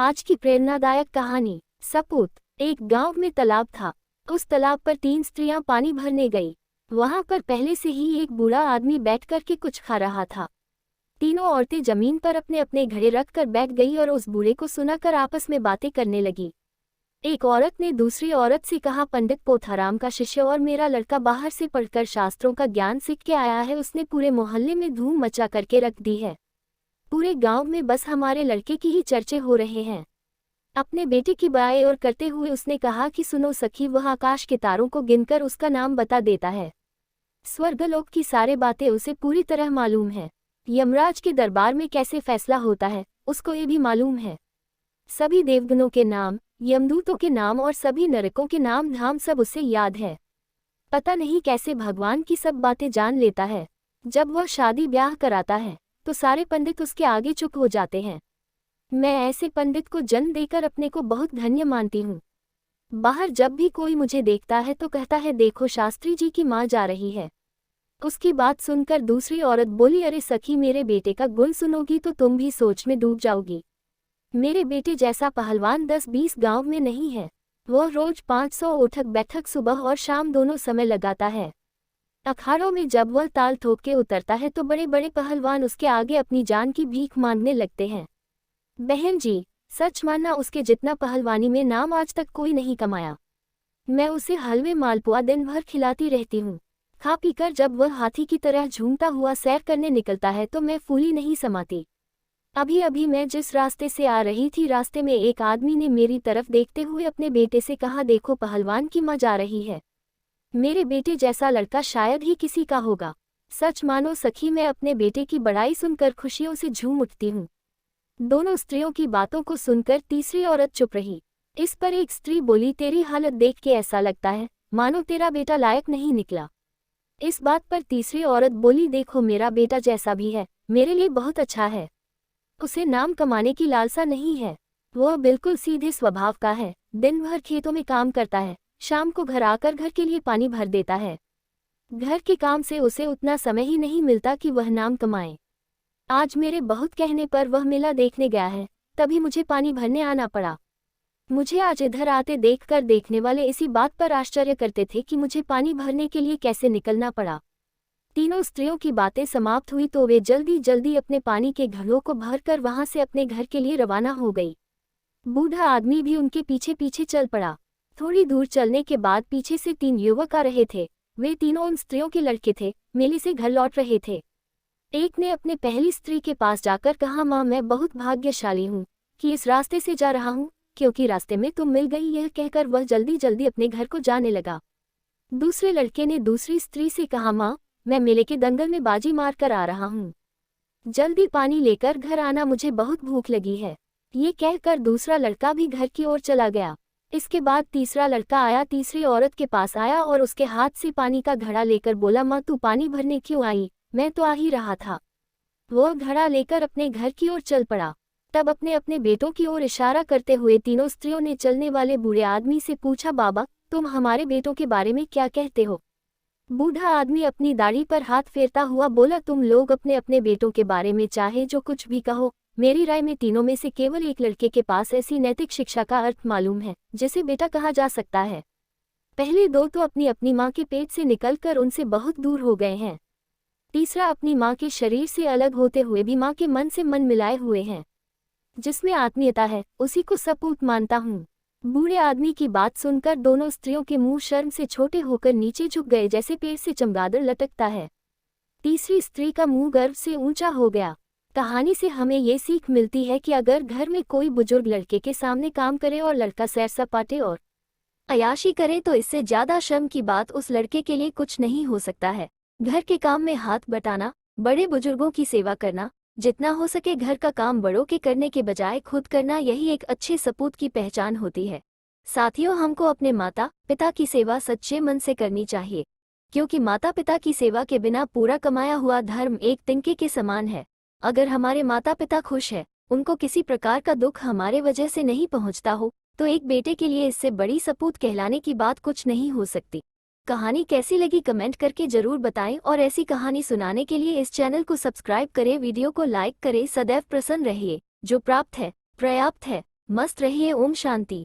आज की प्रेरणादायक कहानी। सपूत। एक गांव में तालाब था। उस तालाब पर 3 स्त्रियां पानी भरने गई। वहां पर पहले से ही एक बूढ़ा आदमी बैठ कर के कुछ खा रहा था। तीनों औरतें जमीन पर अपने अपने घड़े रख कर बैठ गई और उस बूढ़े को सुनाकर आपस में बातें करने लगी। एक औरत ने दूसरी औरत से कहा, पंडित पोथाराम का शिष्य और मेरा लड़का बाहर से पढ़कर शास्त्रों का ज्ञान सीख के आया है। उसने पूरे मोहल्ले में धूम मचा करके रख दी है। पूरे गांव में बस हमारे लड़के की ही चर्चे हो रहे हैं। अपने बेटे की बड़ाई और करते हुए उसने कहा कि सुनो सखी, वह आकाश के तारों को गिनकर उसका नाम बता देता है। स्वर्गलोक की सारी बातें उसे पूरी तरह मालूम है। यमराज के दरबार में कैसे फैसला होता है उसको ये भी मालूम है। सभी देवगणों के नाम, यमदूतों के नाम और सभी नरकों के नाम धाम सब उसे याद है। पता नहीं कैसे भगवान की सब बातें जान लेता है। जब वह शादी ब्याह कराता है तो सारे पंडित उसके आगे चुप हो जाते हैं। मैं ऐसे पंडित को जन्म देकर अपने को बहुत धन्य मानती हूँ। बाहर जब भी कोई मुझे देखता है तो कहता है, देखो शास्त्री जी की माँ जा रही है। उसकी बात सुनकर दूसरी औरत बोली, अरे सखी, मेरे बेटे का गुण सुनोगी तो तुम भी सोच में डूब जाओगी। मेरे बेटे जैसा पहलवान 10-20 गांव में नहीं है। वह रोज 500 उठक बैठक सुबह और शाम दोनों समय लगाता है। अखाड़ों में जब वह ताल ठोक के उतरता है तो बड़े बड़े पहलवान उसके आगे अपनी जान की भीख मांगने लगते हैं। बहन जी, सच मानना, उसके जितना पहलवानी में नाम आज तक कोई नहीं कमाया। मैं उसे हलवे मालपुआ दिन भर खिलाती रहती हूँ। खा पीकर जब वह हाथी की तरह झूमता हुआ सैर करने निकलता है तो मैं फूली नहीं समाती। अभी अभी मैं जिस रास्ते से आ रही थी, रास्ते में एक आदमी ने मेरी तरफ देखते हुए अपने बेटे से कहा, देखो पहलवान की माँ जा रही है। मेरे बेटे जैसा लड़का शायद ही किसी का होगा। सच मानो सखी, मैं अपने बेटे की बड़ाई सुनकर खुशियों से झूम उठती हूँ। दोनों स्त्रियों की बातों को सुनकर तीसरी औरत चुप रही। इस पर एक स्त्री बोली, तेरी हालत देख के ऐसा लगता है मानो तेरा बेटा लायक नहीं निकला। इस बात पर तीसरी औरत बोली, देखो मेरा बेटा जैसा भी है मेरे लिए बहुत अच्छा है। उसे नाम कमाने की लालसा नहीं है। वह बिल्कुल सीधे स्वभाव का है। दिन भर खेतों में काम करता है, शाम को घर आकर घर के लिए पानी भर देता है। घर के काम से उसे उतना समय ही नहीं मिलता कि वह नाम कमाए। आज मेरे बहुत कहने पर वह मेला देखने गया है, तभी मुझे पानी भरने आना पड़ा। मुझे आज इधर आते देखकर देखने वाले इसी बात पर आश्चर्य करते थे कि मुझे पानी भरने के लिए कैसे निकलना पड़ा। तीनों स्त्रियों की बातें समाप्त हुई तो वे जल्दी जल्दी अपने पानी के घड़ों को भरकर वहां से अपने घर के लिए रवाना हो गई। बूढ़ा आदमी भी उनके पीछे पीछे चल पड़ा। थोड़ी दूर चलने के बाद पीछे से 3 युवक आ रहे थे। वे तीनों उन स्त्रियों के लड़के थे, मेले से घर लौट रहे थे। एक ने अपने पहली स्त्री के पास जाकर कहा, माँ, मैं बहुत भाग्यशाली हूँ कि इस रास्ते से जा रहा हूँ, क्योंकि रास्ते में तुम मिल गई। यह कहकर वह जल्दी जल्दी अपने घर को जाने लगा। दूसरे लड़के ने दूसरी स्त्री से कहा, माँ, मैं मेले के दंगल में बाजी मार कर आ रहा हूँ, जल्दी पानी लेकर घर आना, मुझे बहुत भूख लगी है। ये कहकर दूसरा लड़का भी घर की ओर चला गया। इसके बाद तीसरा लड़का आया, तीसरी औरत के पास आया और उसके हाथ से पानी का घड़ा लेकर बोला, माँ, तू पानी भरने क्यों आई? मैं तो आ ही रहा था। वह घड़ा लेकर अपने घर की ओर चल पड़ा। तब अपने अपने बेटों की ओर इशारा करते हुए तीनों स्त्रियों ने चलने वाले बूढ़े आदमी से पूछा, बाबा, तुम हमारे बेटों के बारे में क्या कहते हो? बूढ़ा आदमी अपनी दाढ़ी पर हाथ फेरता हुआ बोला, तुम लोग अपने अपने बेटों के बारे में चाहे जो कुछ भी कहो, मेरी राय में तीनों में से केवल एक लड़के के पास ऐसी नैतिक शिक्षा का अर्थ मालूम है जिसे बेटा कहा जा सकता है। पहले 2 तो अपनी अपनी माँ के पेट से निकलकर उनसे बहुत दूर हो गए हैं। तीसरा अपनी माँ के शरीर से अलग होते हुए भी माँ के मन से मन मिलाए हुए हैं। जिसमें आत्मीयता है उसी को सपूत मानता हूँ। बूढ़े आदमी की बात सुनकर दोनों स्त्रियों के मुंह शर्म से छोटे होकर नीचे झुक गए, जैसे पेड़ से चमगादड़ लटकता है। तीसरी स्त्री का मुंह गर्व से ऊंचा हो गया। कहानी से हमें ये सीख मिलती है कि अगर घर में कोई बुजुर्ग लड़के के सामने काम करे और लड़का सैर सपाटे और अय्याशी करे तो इससे ज्यादा शर्म की बात उस लड़के के लिए कुछ नहीं हो सकता है। घर के काम में हाथ बटाना, बड़े बुजुर्गों की सेवा करना, जितना हो सके घर का काम बड़ों के करने के बजाय खुद करना, यही एक अच्छे सपूत की पहचान होती है। साथियों, हमको अपने माता पिता की सेवा सच्चे मन से करनी चाहिए, क्योंकि माता पिता की सेवा के बिना पूरा कमाया हुआ धर्म एक तिनके के समान है। अगर हमारे माता पिता खुश है, उनको किसी प्रकार का दुख हमारे वजह से नहीं पहुंचता हो, तो एक बेटे के लिए इससे बड़ी सपूत कहलाने की बात कुछ नहीं हो सकती। कहानी कैसी लगी कमेंट करके जरूर बताएं और ऐसी कहानी सुनाने के लिए इस चैनल को सब्सक्राइब करें, वीडियो को लाइक करें। सदैव प्रसन्न रहिए। जो प्राप्त है पर्याप्त है। मस्त रहिए। ओम शांति।